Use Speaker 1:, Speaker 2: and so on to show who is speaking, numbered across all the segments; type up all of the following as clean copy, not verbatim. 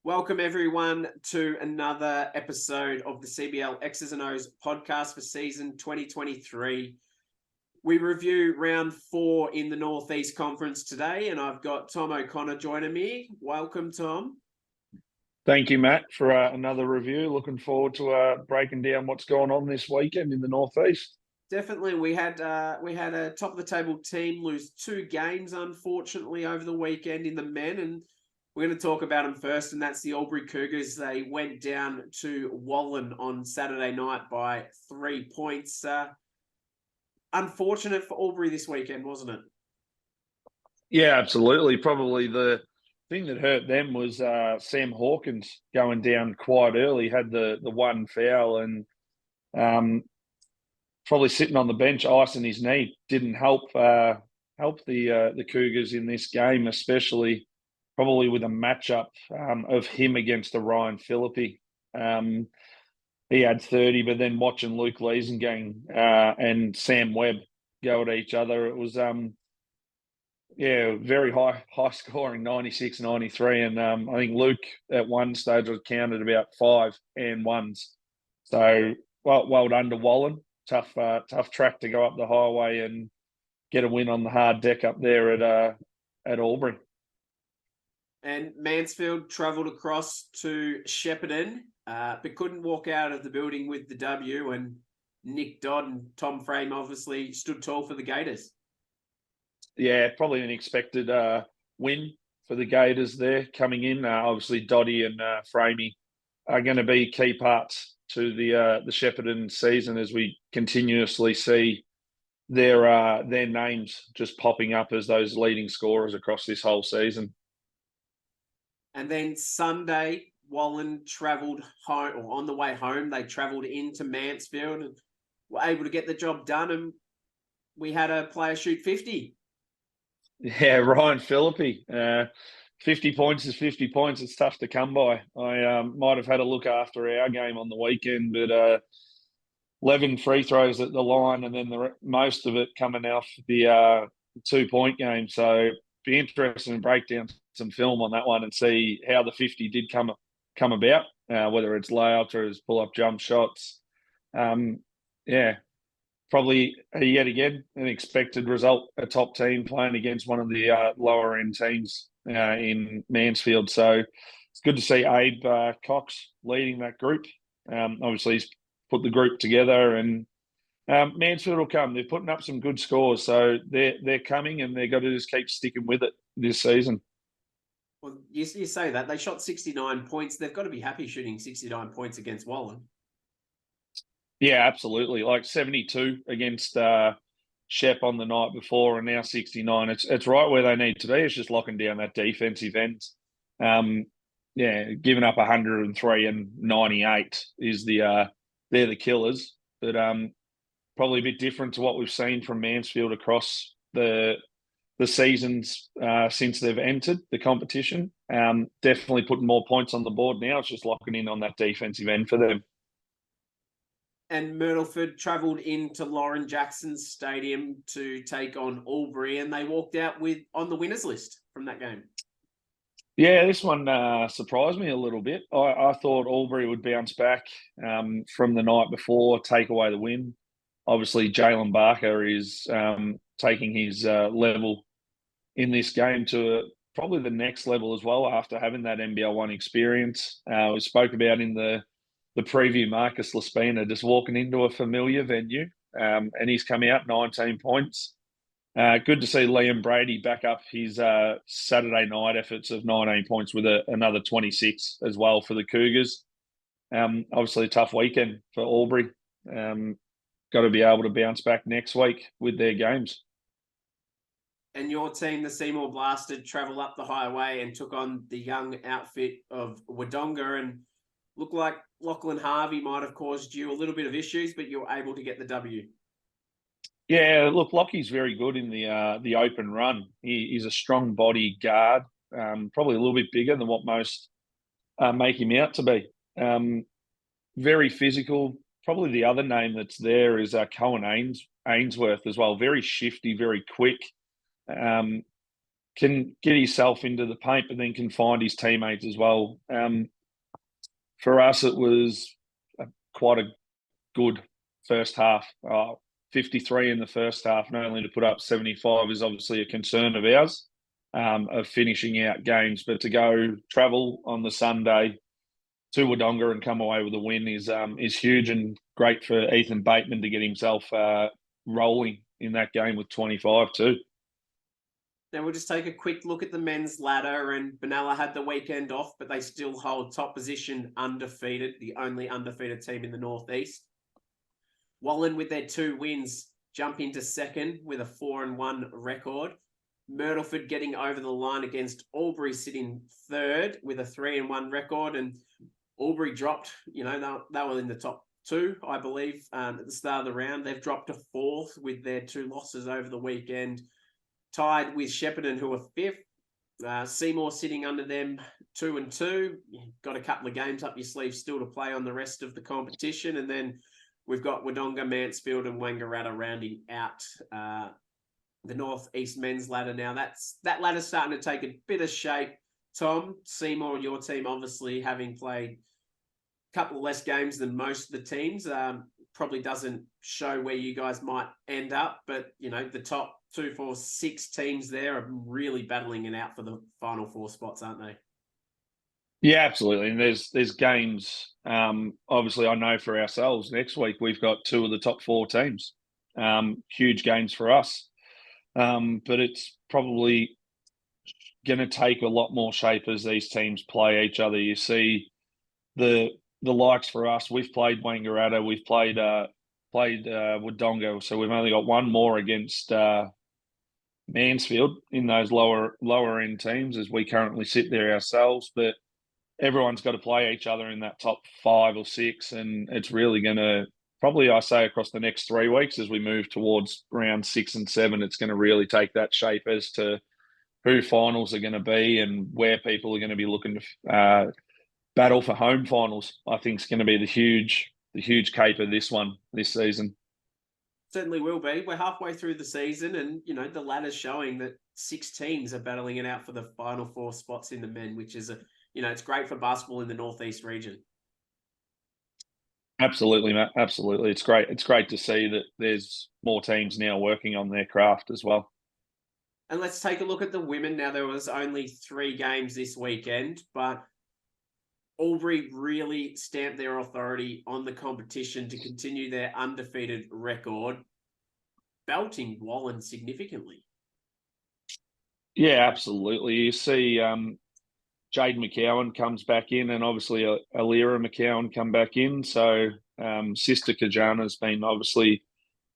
Speaker 1: Welcome everyone to another episode of the CBL X's and O's podcast for season 2023. We review round 4 in the Northeast Conference today, and I've got Tom O'Connor joining me. Welcome, Tom.
Speaker 2: Thank you, Matt, for another review. Looking forward to breaking down what's going on this weekend in the Northeast.
Speaker 1: Definitely, we had a top of the table team lose 2 games, unfortunately, over the weekend in the men, and we're going to talk about them first, and that's the Albury Cougars. They went down to Wallen on Saturday night by 3 points. Unfortunate for Albury this weekend, wasn't it?
Speaker 2: Yeah, absolutely. Probably the thing that hurt them was Sam Hawkins going down quite early, had the one foul, and probably sitting on the bench, icing his knee didn't help the Cougars in this game, especially probably with a matchup of him against the Ryan Philippi. He had 30, but then watching Luke Leesengang and Sam Webb go at each other, it was very high scoring, 96-93. And I think Luke at one stage was counted about 5 and ones. So well done to Wallen. Tough track to go up the highway and get a win on the hard deck up there at Albury.
Speaker 1: And Mansfield travelled across to Shepparton, but couldn't walk out of the building with the W. And Nick Dodd and Tom Frame obviously stood tall for the Gators.
Speaker 2: Yeah, probably an expected win for the Gators there coming in. Obviously, Doddy and Framey are going to be key parts to the Shepparton season as we continuously see their names just popping up as those leading scorers across this whole season.
Speaker 1: And then Sunday, Wallen travelled home, or on the way home, they travelled into Mansfield and were able to get the job done. And we had a player shoot 50.
Speaker 2: Yeah, Ryan Philippi. 50 points is 50 points. It's tough to come by. I might have had a look after our game on the weekend, but 11 free throws at the line and then most of it coming off the 2-point game. So be interesting to break down some film on that one and see how the 50 did come about, whether it's layups or his pull-up jump shots. Probably yet again an expected result, a top team playing against one of the lower end teams in Mansfield. So it's good to see Abe Cox leading that group. Obviously, he's put the group together, and Mansfield will come. They're putting up some good scores, so they're coming, and they've got to just keep sticking with it this season.
Speaker 1: Well, you say that. They shot 69 points. They've got to be happy shooting 69 points against Wallen.
Speaker 2: Yeah, absolutely. Like 72 against Shep on the night before, and now 69. It's right where they need to be. It's just locking down that defensive end. Giving up 103 and 98 is they're the killers. But probably a bit different to what we've seen from Mansfield across the seasons since they've entered the competition. Definitely putting more points on the board now. It's just locking in on that defensive end for them.
Speaker 1: And Myrtleford travelled into Lauren Jackson's stadium to take on Albury, and they walked out on the winners list from that game.
Speaker 2: Yeah, this one surprised me a little bit. I thought Albury would bounce back from the night before, take away the win. Obviously, Jalen Barker is taking his level in this game to probably the next level as well after having that NBL 1 experience. We spoke about in the preview, Marcus Laspina just walking into a familiar venue, and he's come out 19 points. Good to see Liam Brady back up his Saturday night efforts of 19 points with another 26 as well for the Cougars. Obviously, a tough weekend for Albury. Got to be able to bounce back next week with their games.
Speaker 1: And your team, the Seymour Blasted, travel up the highway and took on the young outfit of Wodonga, and looked like Lachlan Harvey might have caused you a little bit of issues, but you were able to get the W.
Speaker 2: Yeah, look, Lockie's very good in the open run. He's a strong body guard, probably a little bit bigger than what most make him out to be. Very physical. Probably the other name that's there is Cohen Ainsworth as well. Very shifty, very quick. can get himself into the paint, but then can find his teammates as well. For us, it was quite a good first half. 53 in the first half, not only to put up 75 is obviously a concern of ours, of finishing out games, but to go travel on the Sunday to Wodonga and come away with a win is huge, and great for Ethan Bateman to get himself rolling in that game with 25 too.
Speaker 1: Now we'll just take a quick look at the men's ladder, and Benalla had the weekend off, but they still hold top position undefeated, the only undefeated team in the Northeast. Wallen, with their 2 wins, jump into second with a 4-1 record. Myrtleford getting over the line against Albury, sitting third with a 3-1 record, and Albury dropped, they were in the top 2, I believe, at the start of the round. They've dropped to 4th with their 2 losses over the weekend, tied with Shepparton, who are 5th. Seymour sitting under them 2-2. Got a couple of games up your sleeve still to play on the rest of the competition. And then we've got Wodonga, Mansfield and Wangaratta rounding out the Northeast men's ladder. Now that ladder's starting to take a bit of shape. Tom, Seymour, your team obviously having played a couple of less games than most of the teams, probably doesn't show where you guys might end up, but the top 2, 4, 6 teams there are really battling it out for the final 4 spots, aren't they?
Speaker 2: Yeah, absolutely. And there's games. Obviously, I know for ourselves next week we've got 2 of the top 4 teams. Huge games for us, but it's probably going to take a lot more shape as these teams play each other. You see the likes for us. We've played Wangaratta, we've played Wodonga, so we've only got 1 more against Mansfield in those lower end teams as we currently sit there ourselves. But everyone's got to play each other in that top 5 or 6, and it's really going to probably, I say, across the next 3 weeks as we move towards round 6 and 7, it's going to really take that shape as to who finals are going to be and where people are going to be looking to battle for home finals. I think is going to be the huge caper this season.
Speaker 1: Certainly will be. We're halfway through the season, and the ladder's showing that 6 teams are battling it out for the final 4 spots in the men, which is it's great for basketball in the Northeast region.
Speaker 2: Absolutely, Matt. Absolutely. It's great. It's great to see that there's more teams now working on their craft as well.
Speaker 1: And let's take a look at the women. Now, there was only 3 games this weekend, but Albury really stamped their authority on the competition to continue their undefeated record, belting Wallen significantly.
Speaker 2: Yeah, absolutely. You see Jade McCowan comes back in, and obviously Alira McCowan come back in. So Sister Kajana's been obviously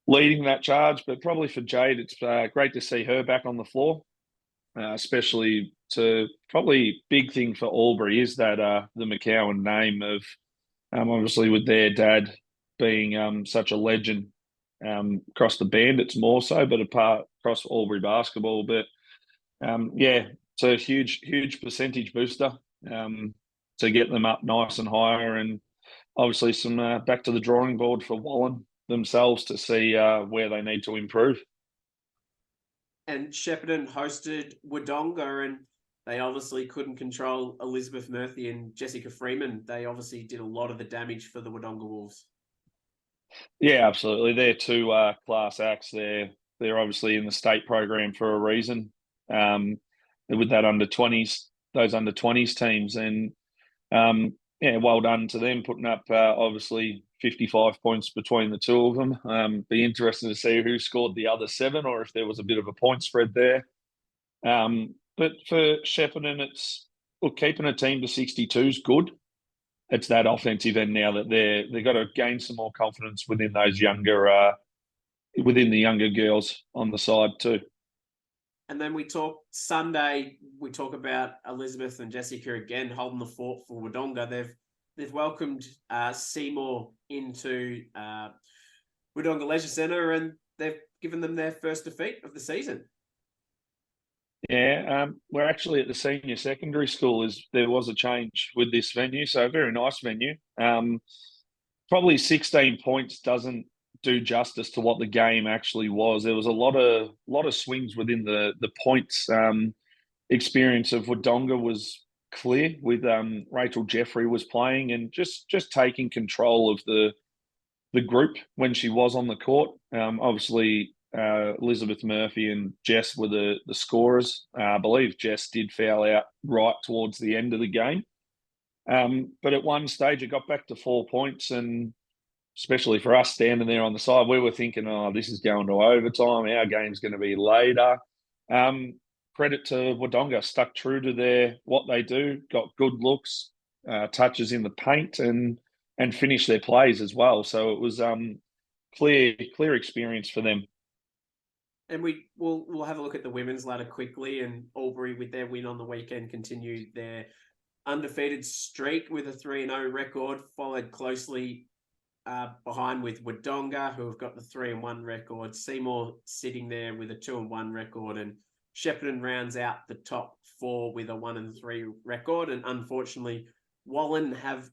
Speaker 2: leading that charge, but probably for Jade, it's great to see her back on the floor, especially to probably big thing for Albury is that the McCowan name of obviously with their dad being such a legend across the Bandits more so, but apart across Albury basketball. But yeah, it's a huge percentage booster to get them up nice and higher, and obviously some back to the drawing board for Wallen themselves to see where they need to improve.
Speaker 1: And Shepparton hosted Wodonga, and they obviously couldn't control Elizabeth Murphy and Jessica Freeman. They obviously did a lot of the damage for the Wodonga Wolves.
Speaker 2: Yeah, absolutely. They're 2 class acts. They're obviously in the state program for a reason. With that those under 20s teams, and yeah, well done to them putting up obviously 55 points between the 2 of them. Be interesting to see who scored the other 7 or if there was a bit of a point spread there. But for Shepparton, it's keeping a team to 62 is good. It's that offensive end now that they've got to gain some more confidence within those within the younger girls on the side too.
Speaker 1: And then we talk Sunday. We talk about Elizabeth and Jessica again holding the fort for Wodonga. They've welcomed Seymour into Wodonga Leisure Centre, and they've given them their first defeat of the season.
Speaker 2: Yeah, we're actually at the senior secondary school. There was a change with this venue, so a very nice venue. Probably 16 points doesn't do justice to what the game actually was. There was a lot of swings within the points. experience of Wodonga was clear with Rachel Jeffrey was playing and just taking control of the group when she was on the court. Obviously, Elizabeth Murphy and Jess were the scorers. I believe Jess did foul out right towards the end of the game. But at one stage, it got back to 4 points, and especially for us standing there on the side, we were thinking, oh, this is going to overtime. Our game's going to be later. Credit to Wodonga, stuck true to what they do, got good looks, touches in the paint, and finished their plays as well. So it was clear experience for them.
Speaker 1: And we'll have a look at the women's ladder quickly, and Albury with their win on the weekend continued their undefeated streak with a 3-0 record, followed closely behind with Wodonga, who have got the 3-1 record. Seymour sitting there with a 2-1 record, and Shepparton rounds out the top four with a 1-3 record. And unfortunately, Wallen have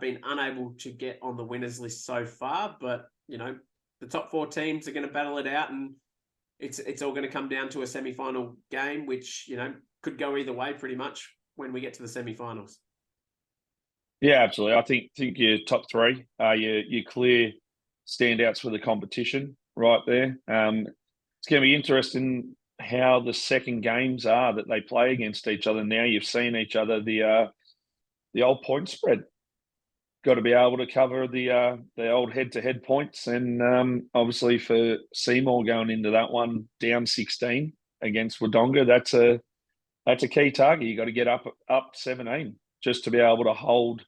Speaker 1: been unable to get on the winners list so far. But the top four teams are going to battle it out, and it's all going to come down to a semi-final game, which could go either way pretty much when we get to the semi-finals.
Speaker 2: Yeah, absolutely. I think your top three are your clear standouts for the competition right there. It's going to be interesting how the second games are that they play against each other. Now you've seen each other, the old point spread. Got to be able to cover the old head-to-head points, and obviously for Seymour going into that one down 16 against Wodonga, that's a key target. You got to get up 17 just to be able to hold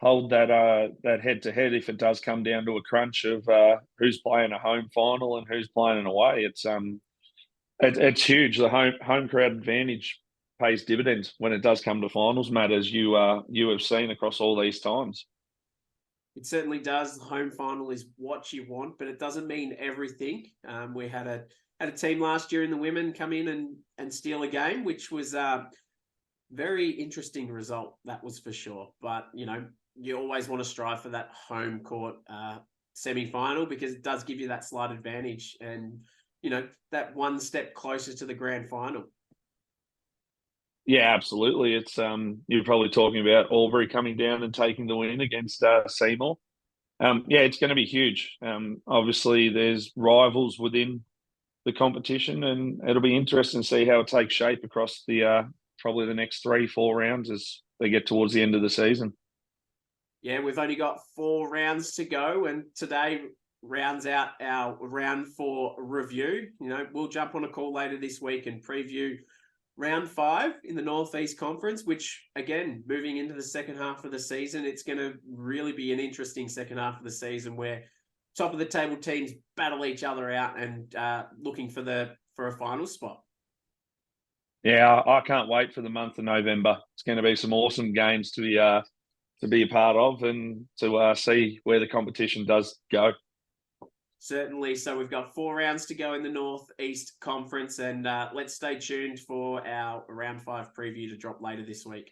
Speaker 2: that head-to-head if it does come down to a crunch of who's playing a home final and who's playing an away. It's huge. The home crowd advantage pays dividends when it does come to finals, Matt, as you have seen across all these times.
Speaker 1: It certainly does. The home final is what you want, but it doesn't mean everything. We had a team last year in the women come in and steal a game, which was a very interesting result. That was for sure. But you always want to strive for that home court semi-final, because it does give you that slight advantage and that one step closer to the grand final.
Speaker 2: Yeah, absolutely. It's you're probably talking about Albury coming down and taking the win against Seymour. Yeah, it's going to be huge. Obviously, there's rivals within the competition, and it'll be interesting to see how it takes shape across the probably the next 3-4 rounds as they get towards the end of the season.
Speaker 1: Yeah, we've only got 4 rounds to go, and today rounds out our round 4 review. We'll jump on a call later this week and preview round 5 in the Northeast Conference, which, again, moving into the second half of the season, it's going to really be an interesting second half of the season where top of the table teams battle each other out and looking for a final spot.
Speaker 2: Yeah, I can't wait for the month of November. It's going to be some awesome games to be a part of, and to see where the competition does go.
Speaker 1: Certainly. So we've got 4 rounds to go in the Northeast Conference, and let's stay tuned for our round 5 preview to drop later this week.